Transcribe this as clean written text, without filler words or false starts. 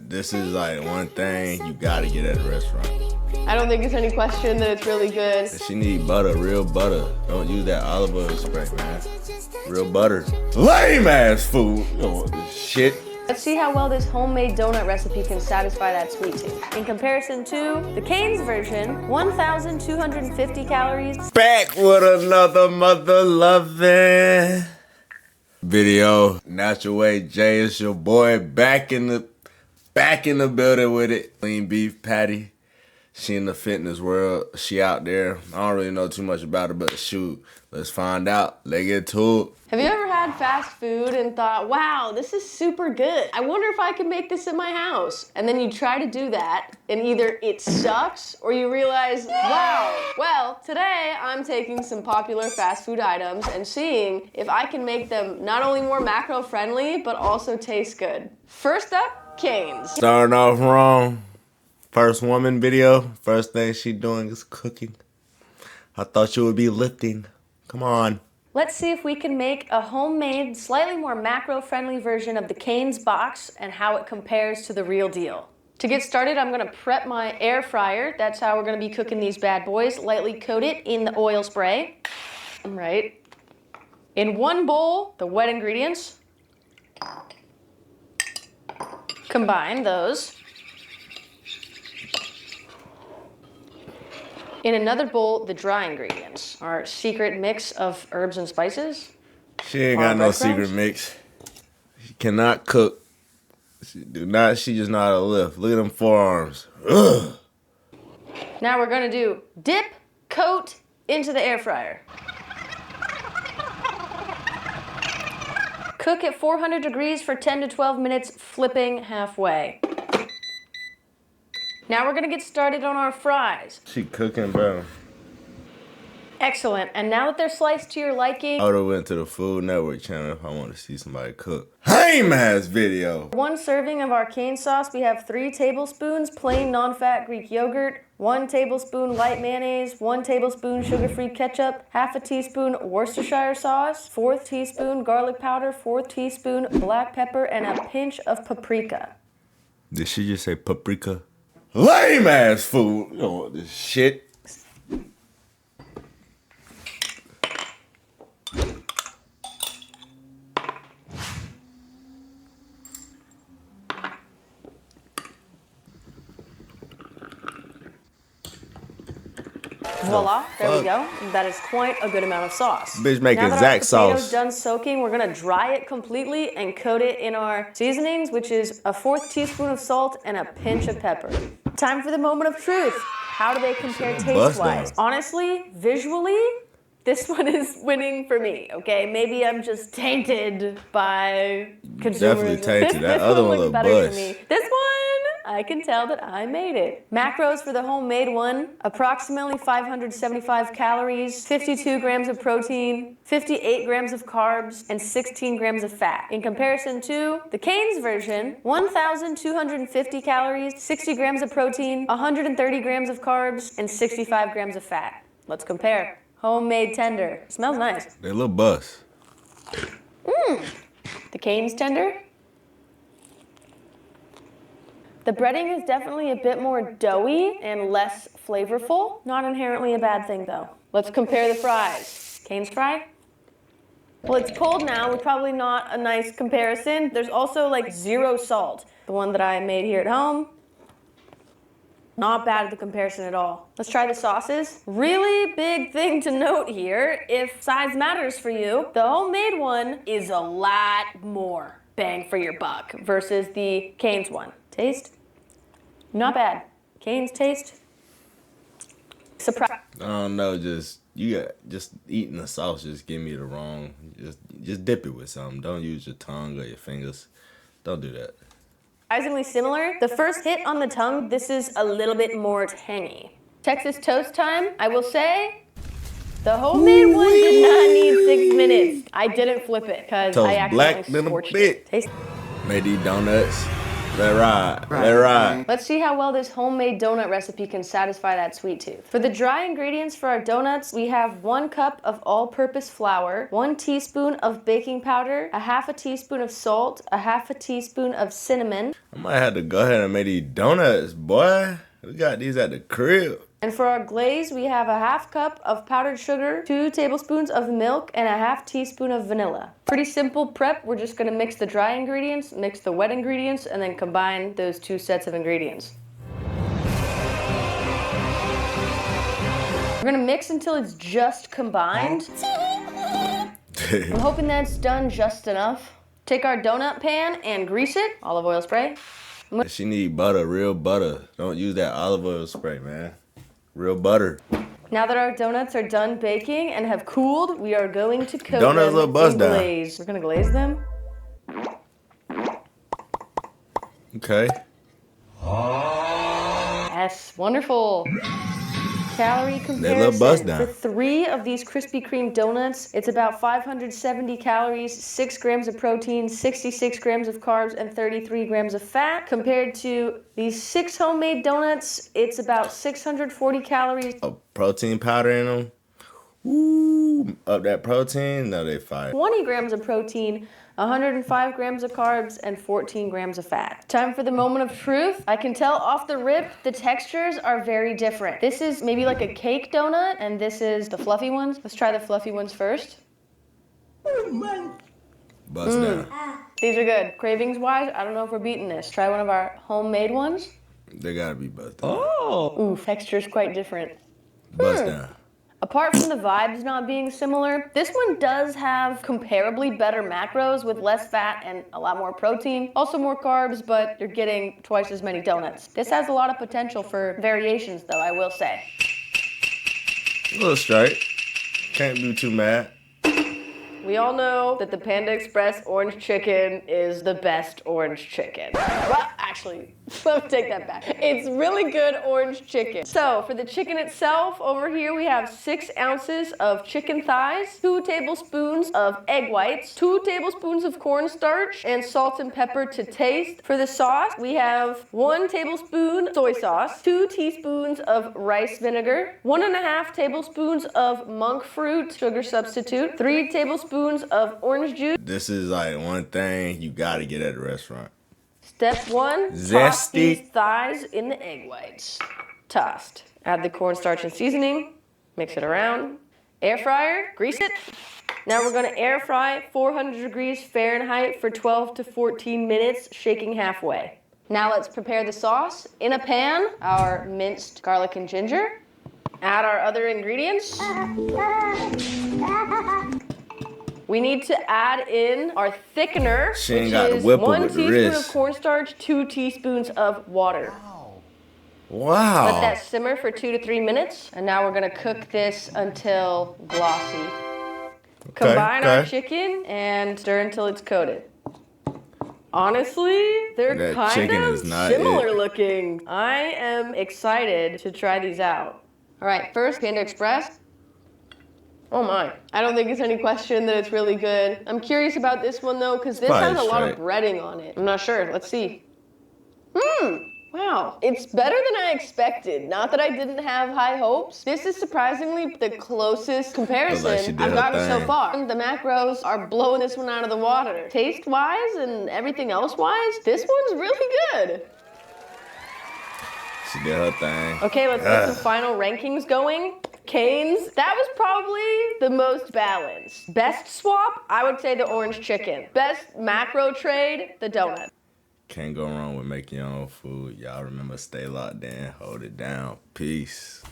This is like one thing you gotta get at a restaurant. I don't think there's any question that it's really good. She need butter, real butter. Don't use that olive oil spray, man. Real butter. Lame ass food. You don't want this shit. Let's see how well this homemade donut recipe can satisfy that sweet tooth. In comparison to the Cane's version, 1,250 calories. Back with another mother loving video. Natural Way Jay, it's your boy back in the building with it. Lean beef patty. She in the fitness world. She out there. I don't really know too much about her, but shoot, let's find out. Let's get to it. Have you ever had fast food and thought, wow, this is super good. I wonder if I can make this in my house. And then you try to do that, and either it sucks or you realize, wow. Well, today I'm taking some popular fast food items and seeing if I can make them not only more macro friendly, but also taste good. First up, Cane's. Starting off wrong. First woman video. First thing she doing is cooking. I thought you would be lifting. Come on. Let's see if we can make a homemade, slightly more macro-friendly version of the Cane's box and how it compares to the real deal. To get started, I'm gonna prep my air fryer. That's how we're gonna be cooking these bad boys. Lightly coat it in the oil spray. Right. In one bowl, the wet ingredients. Combine those. In another bowl, the dry ingredients, our secret mix of herbs and spices. She ain't got no secret mix. She cannot cook. She just know how to lift. Look at them forearms. Ugh. Now we're gonna do dip, coat into the air fryer. Cook at 400 degrees for 10 to 12 minutes, flipping halfway. Now we're gonna get started on our fries. She cooking, bro. Excellent, and now that they're sliced to your liking. I would've went to the Food Network channel if I want to see somebody cook. Lame ass video. One serving of our Cane sauce, we have 3 tablespoons plain non-fat Greek yogurt, 1 tablespoon light mayonnaise, 1 tablespoon sugar-free ketchup, half a teaspoon Worcestershire sauce, 1/4 teaspoon garlic powder, 1/4 teaspoon black pepper, and a pinch of paprika. Did she just say paprika? Lame ass food. You don't want this shit. Voila, there we go. That is quite a good amount of sauce. Bitch make now that exact our sauce. potatoes done soaking, we're gonna dry it completely and coat it in our seasonings, which is a 1/4 teaspoon of salt and a pinch of pepper. Time for the moment of truth. How do they compare taste-wise? Honestly, visually, this one is winning for me, okay? Maybe I'm just tainted by consumerism. Definitely tainted. That other one looked better bush. to me. This one, I can tell that I made it. Macros for the homemade one, approximately 575 calories, 52 grams of protein, 58 grams of carbs, and 16 grams of fat. In comparison to the Cane's version, 1,250 calories, 60 grams of protein, 130 grams of carbs, and 65 grams of fat. Let's compare. Homemade tender. Smells nice. They look bust. The Cane's tender. The breading is definitely a bit more doughy and less flavorful. Not inherently a bad thing though. Let's compare the fries. Cane's fry. Well, it's cold now, it's probably not a nice comparison. There's also like 0 salt. The one that I made here at home. Not bad at the comparison at all. Let's try the sauces. Really big thing to note here, if size matters for you, the homemade one is a lot more bang for your buck versus the Cane's one. Taste? Not bad. Cane's taste? Surprise. I don't know, just eating the sauce just give me the wrong. Just dip it with something. Don't use your tongue or your fingers. Don't do that. Surprisingly similar. The first hit on the tongue, this is a little bit more tangy. Texas toast time, I will say, the homemade one did not need 6 minutes. I didn't flip it because I Toast black accidentally than a scorched bit. it. Taste. Made these donuts. Let it ride. Let it ride. Let's see how well this homemade donut recipe can satisfy that sweet tooth. For the dry ingredients for our donuts, we have 1 cup of all-purpose flour, 1 teaspoon of baking powder, a half a teaspoon of salt, a half a teaspoon of cinnamon. I might have to go ahead and make these donuts, boy. We got these at the crib. And for our glaze, we have a half cup of powdered sugar, 2 tablespoons of milk, and a half teaspoon of vanilla. Pretty simple prep. We're just gonna mix the dry ingredients, mix the wet ingredients, and then combine those 2 sets of ingredients. We're gonna mix until it's just combined. I'm hoping that's done just enough. Take our donut pan and grease it. Olive oil spray. She need butter, real butter. Don't use that olive oil spray, man. Real butter. Now that our donuts are done baking and have cooled, we are going to coat Donuts them look buzz in down. glaze. We're gonna glaze them. Okay. Yes, wonderful. Calorie They look buzz comparison. down. For 3 of these Krispy Kreme donuts, it's about 570 calories, 6 grams of protein, 66 grams of carbs, and 33 grams of fat. Compared to these 6 homemade donuts, it's about 640 calories. A protein powder in them. Ooh, up that protein. No, they fire. 20 grams of protein, 105 grams of carbs, and 14 grams of fat. Time for the moment of truth. I can tell off the rip, the textures are very different. This is maybe like a cake donut, and this is the fluffy ones. Let's try the fluffy ones first. Bust down. These are good. Cravings-wise, I don't know if we're beating this. Try one of our homemade ones. They gotta be bust down. Ooh, texture's quite different. Bust down. Apart from the vibes not being similar, this one does have comparably better macros with less fat and a lot more protein. Also more carbs, but you're getting twice as many donuts. This has a lot of potential for variations though, I will say. A little straight. Can't be too mad. We all know that the Panda Express orange chicken is the best orange chicken. Well, actually, let me take that back. It's really good orange chicken. So for the chicken itself, over here we have 6 ounces of chicken thighs, 2 tablespoons of egg whites, 2 tablespoons of cornstarch, and salt and pepper to taste. For the sauce, we have 1 tablespoon soy sauce, 2 teaspoons of rice vinegar, 1.5 tablespoons of monk fruit sugar substitute, 3 tablespoons of orange juice. This is like one thing you gotta get at a restaurant. Step 1, toss Zesty. these thighs in the egg whites. Tossed. Add the cornstarch and seasoning, mix it around. Air fryer, grease it. Now we're gonna air fry 400 degrees Fahrenheit for 12 to 14 minutes, shaking halfway. Now let's prepare the sauce. In a pan, our minced garlic and ginger. Add our other ingredients. We need to add in our thickener, She ain't which got to is whip 'em 1 with the teaspoon wrist. of cornstarch, 2 teaspoons of water. Let Wow. that simmer for 2 to 3 minutes, and now we're gonna cook this until glossy. Combine our chicken and stir until it's coated. Honestly, they're That kind chicken of is not similar it. looking. I am excited to try these out. All right, first Panda Express. Oh my. I don't think it's any question that it's really good. I'm curious about this one though, because this Probably has a lot of straight. breading on it. I'm not sure. Let's see. Wow. It's better than I expected. Not that I didn't have high hopes. This is surprisingly the closest comparison she did I've her gotten so thing. far. The macros are blowing this one out of the water. Taste-wise and everything else-wise, this one's really good. She did her thing. Okay, let's get some final rankings going. Cane's, that was probably the most balanced. Best swap, I would say the orange chicken. Best macro trade, the donut. Can't go wrong with making your own food. Y'all remember, stay locked in, hold it down. Peace.